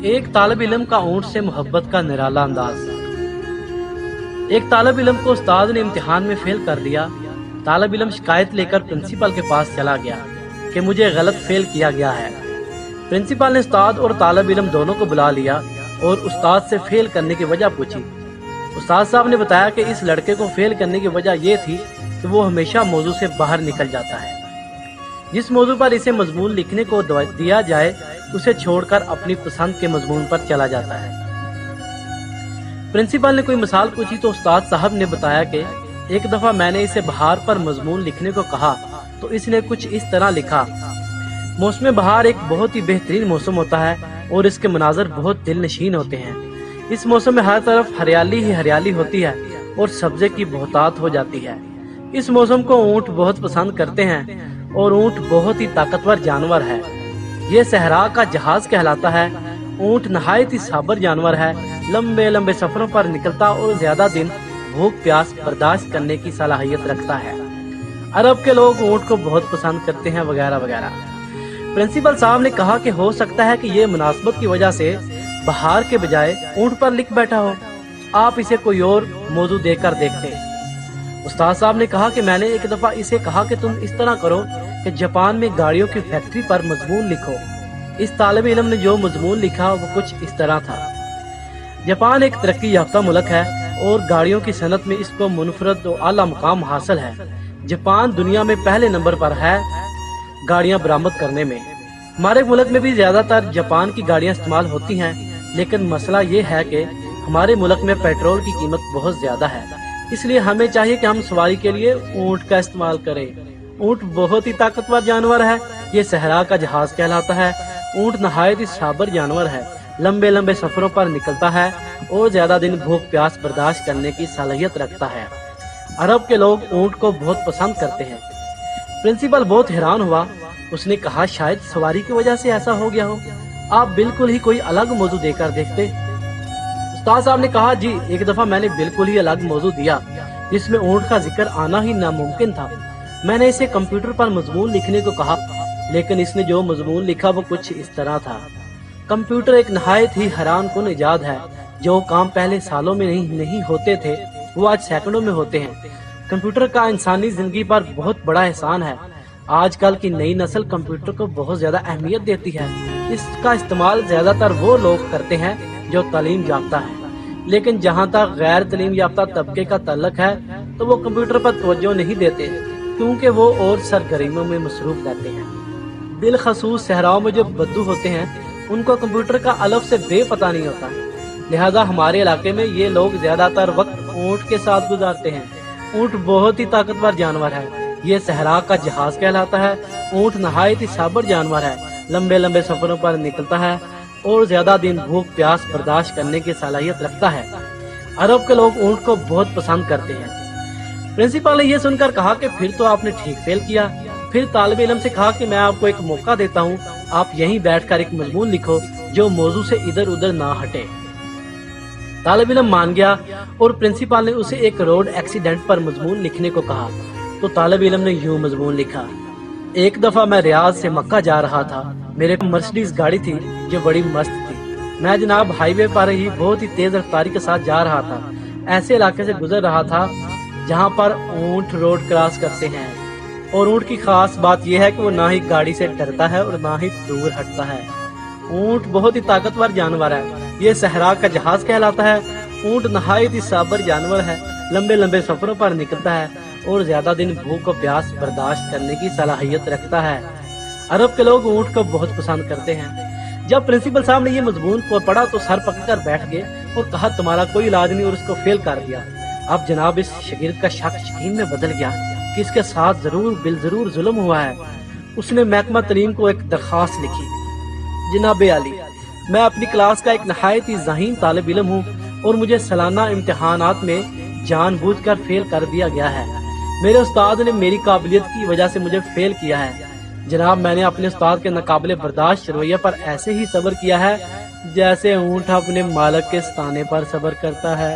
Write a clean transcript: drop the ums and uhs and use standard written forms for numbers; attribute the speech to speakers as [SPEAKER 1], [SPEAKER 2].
[SPEAKER 1] ایک طالب علم کا اونٹ سے محبت کا نرالا انداز۔ ایک طالب علم کو استاد نے امتحان میں فیل کر دیا۔ طالب علم شکایت لے کر پرنسپل کے پاس چلا گیا کہ مجھے غلط فیل کیا گیا ہے۔ پرنسپل نے استاد اور طالب علم دونوں کو بلا لیا اور استاد سے فیل کرنے کی وجہ پوچھی۔ استاد صاحب نے بتایا کہ اس لڑکے کو فیل کرنے کی وجہ یہ تھی کہ وہ ہمیشہ موضوع سے باہر نکل جاتا ہے۔ جس موضوع پر اسے مضمون لکھنے کو دیا جائے اسے چھوڑ کر اپنی پسند کے مضمون پر چلا جاتا ہے۔ پرنسپل نے کوئی مثال پوچھی تو استاد صاحب نے بتایا کہ ایک دفعہ میں نے اسے بہار پر مضمون لکھنے کو کہا تو اس نے کچھ اس طرح لکھا: موسم بہار ایک بہت ہی بہترین موسم ہوتا ہے اور اس کے مناظر بہت دل نشین ہوتے ہیں۔ اس موسم میں ہر طرف ہریالی ہی ہریالی ہوتی ہے اور سبزے کی بہتات ہو جاتی ہے۔ اس موسم کو اونٹ بہت پسند کرتے ہیں اور اونٹ بہت ہی طاقتور جانور ہے۔ یہ صحرا کا جہاز کہلاتا ہے۔ اونٹ نہایت ہی صابر جانور ہے، لمبے لمبے سفروں پر نکلتا اور زیادہ دن بھوک پیاس برداشت کرنے کی صلاحیت رکھتا ہے۔ عرب کے لوگ اونٹ کو بہت پسند کرتے ہیں وغیرہ وغیرہ۔ پرنسپل صاحب نے کہا کہ ہو سکتا ہے کہ یہ مناسبت کی وجہ سے بہار کے بجائے اونٹ پر لکھ بیٹھا ہو، آپ اسے کوئی اور موضوع دے کر دیکھتے۔ استاد صاحب نے کہا کہ میں نے ایک دفعہ اسے کہا کہ تم اس طرح کرو کہ جاپان میں گاڑیوں کی فیکٹری پر مضمون لکھو۔ اس طالب علم نے جو مضمون لکھا وہ کچھ اس طرح تھا: جاپان ایک ترقی یافتہ ملک ہے اور گاڑیوں کی صنعت میں اس کو منفرد و اعلیٰ مقام حاصل ہے۔ جاپان دنیا میں پہلے نمبر پر ہے گاڑیاں برآمد کرنے میں۔ ہمارے ملک میں بھی زیادہ تر جاپان کی گاڑیاں استعمال ہوتی ہیں، لیکن مسئلہ یہ ہے کہ ہمارے ملک میں پیٹرول کی قیمت بہت زیادہ ہے، اس لیے ہمیں چاہیے کہ ہم سواری کے لیے اونٹ کا استعمال کریں۔ اونٹ بہت ہی طاقتور جانور ہے، یہ صحرا کا جہاز کہلاتا ہے۔ اونٹ نہایت ہی صابر جانور ہے، لمبے لمبے سفروں پر نکلتا ہے اور زیادہ دن بھوک پیاس برداشت کرنے کی صلاحیت رکھتا ہے۔ عرب کے لوگ اونٹ کو بہت پسند کرتے ہیں۔ پرنسپل بہت حیران ہوا۔ اس نے کہا شاید سواری کی وجہ سے ایسا ہو گیا ہو، آپ بالکل ہی کوئی الگ موضوع دے کر دیکھتے۔ استاد صاحب نے کہا جی، ایک دفعہ میں نے بالکل ہی الگ موضوع دیا جس میں اونٹ کا ذکر آنا ہی ناممکن تھا۔ میں نے اسے کمپیوٹر پر مضمون لکھنے کو کہا، لیکن اس نے جو مضمون لکھا وہ کچھ اس طرح تھا: کمپیوٹر ایک نہایت ہی حیران کن ایجاد ہے۔ جو کام پہلے سالوں میں نہیں ہوتے تھے وہ آج سیکنڈوں میں ہوتے ہیں۔ کمپیوٹر کا انسانی زندگی پر بہت بڑا احسان ہے۔ آج کل کی نئی نسل کمپیوٹر کو بہت زیادہ اہمیت دیتی ہے۔ اس کا استعمال زیادہ تر وہ لوگ کرتے ہیں جو تعلیم یافتہ ہیں، لیکن جہاں تک غیر تعلیم یافتہ طبقے کا تعلق ہے تو وہ کمپیوٹر پر توجہ نہیں دیتے کیونکہ وہ اور سرگرمیوں میں مصروف رہتے ہیں۔ بالخصوص صحراؤں میں جو بدو ہوتے ہیں ان کو کمپیوٹر کا الف سے بے پتہ نہیں ہوتا، لہذا ہمارے علاقے میں یہ لوگ زیادہ تر وقت اونٹ کے ساتھ گزارتے ہیں۔ اونٹ بہت ہی طاقتور جانور ہے، یہ صحرا کا جہاز کہلاتا ہے۔ اونٹ نہایت ہی صابر جانور ہے، لمبے لمبے سفروں پر نکلتا ہے اور زیادہ دن بھوک پیاس برداشت کرنے کی صلاحیت رکھتا ہے۔ عرب کے لوگ اونٹ کو بہت پسند کرتے ہیں۔ پرنسپل نے یہ سن کر کہا کہ پھر تو آپ نے ٹھیک فیل کیا۔ پھر طالب علم سے کہا کہ میں آپ کو ایک موقع دیتا ہوں، آپ یہیں بیٹھ کر ایک مضمون لکھو جو موضوع سے ادھر ادھر نہ ہٹے۔ طالب علم مان گیا اور پرنسپل نے اسے ایک روڈ ایکسیڈنٹ پر مضمون لکھنے کو کہا تو طالب علم نے یوں مضمون لکھا: ایک دفعہ میں ریاض سے مکہ جا رہا تھا، میرے مرسڈیز گاڑی تھی جو بڑی مست تھی۔ میں جناب ہائی وے پر ہی بہت ہی تیز رفتاری کے ساتھ جا رہا تھا۔ ایسے علاقے سے گزر رہا تھا جہاں پر اونٹ روڈ کراس کرتے ہیں، اور اونٹ کی خاص بات یہ ہے کہ وہ نہ ہی گاڑی سے ڈرتا ہے اور نہ ہی دور ہٹتا ہے۔ اونٹ بہت ہی طاقتور جانور ہے، یہ صحرا کا جہاز کہلاتا ہے۔ اونٹ نہایت ہی صابر جانور ہے، لمبے لمبے سفروں پر نکلتا ہے اور زیادہ دن بھوک و پیاس برداشت کرنے کی صلاحیت رکھتا ہے۔ عرب کے لوگ اونٹ کو بہت پسند کرتے ہیں۔ جب پرنسپل صاحب نے یہ مضمون کو پڑھا تو سر پکڑ کر بیٹھ گئے اور کہا تمہارا کوئی علاج نہیں، اور اس کو فیل کر دیا۔ اب جناب اس شاگرد کا شک یقین میں بدل گیا کہ اس کے ساتھ ضرور ظلم ہوا ہے۔ اس نے محکمہ تعلیم کو ایک درخواست لکھی: جناب عالی، میں اپنی کلاس کا ایک نہایت ہی ذہین طالب علم ہوں اور مجھے سالانہ امتحانات میں جان بوجھ کر فیل کر دیا گیا ہے۔ میرے استاد نے میری قابلیت کی وجہ سے مجھے فیل کیا ہے۔ جناب میں نے اپنے استاد کے ناقابل برداشت رویے پر ایسے ہی صبر کیا ہے جیسے اونٹ اپنے مالک کے ستانے پر صبر کرتا ہے۔